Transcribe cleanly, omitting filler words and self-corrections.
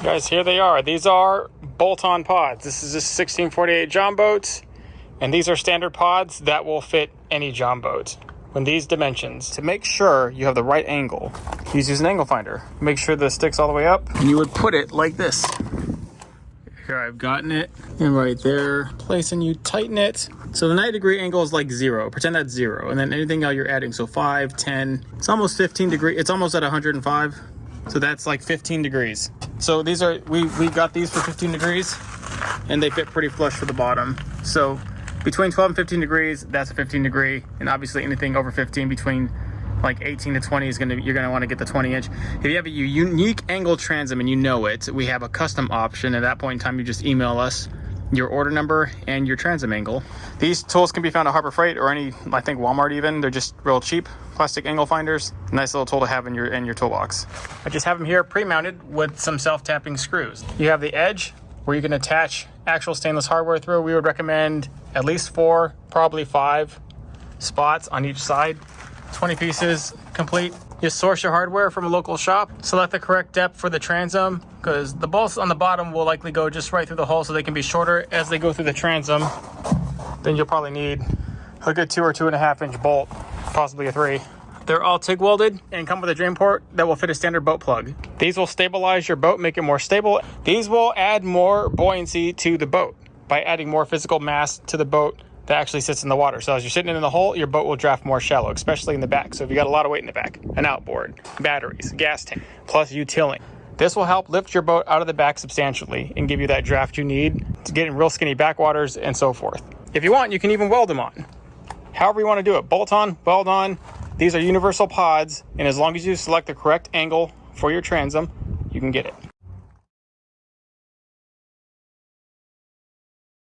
Guys, here they are. These are bolt-on pods. This is a 1648 John boat, and these are standard pods that will fit any John boat when these dimensions. To make sure you have the right angle, use an angle finder. Make sure the stick's all the way up, and you would put it like this. Here, I've gotten it, and right there, place, and you tighten it. So the 90-degree angle is like 0. Pretend that's 0, and then anything else you're adding. So 5, 10, it's almost 15 degrees. It's almost at 105. So that's like 15 degrees. So these are, we got these for 15 degrees, and they fit pretty flush for the bottom. So between 12 and 15 degrees, that's a 15 degree. And obviously anything over 15 between like 18 to 20 is you're gonna want to get the 20 inch. If you have a unique angle transom and you know it, we have a custom option. At that point in time, you just email us your order number and your transom angle. These tools can be found at Harbor Freight or any, I think Walmart even. They're just real cheap plastic angle finders. Nice little tool to have in your toolbox. I just have them here pre-mounted with some self-tapping screws. You have the edge where you can attach actual stainless hardware through. We would recommend at least 4, probably 5 spots on each side. 20 pieces complete. You source your hardware from a local shop. Select the correct depth for the transom, because the bolts on the bottom will likely go just right through the hole, so they can be shorter as they go through the transom. Then you'll probably need a good 2 or 2.5 inch bolt, possibly a 3. They're all TIG welded and come with a drain port that will fit a standard boat plug. These will stabilize your boat, make it more stable. These will add more buoyancy to the boat by adding more physical mass to the boat that actually sits in the water. So as you're sitting in the hole, your boat will draft more shallow, especially in the back. So if you got a lot of weight in the back, an outboard, batteries, gas tank, plus utility. This will help lift your boat out of the back substantially and give you that draft you need to get in real skinny backwaters and so forth. If you want, you can even weld them on. However you want to do it, bolt on, weld on. These are universal pods, and as long as you select the correct angle for your transom, you can get it.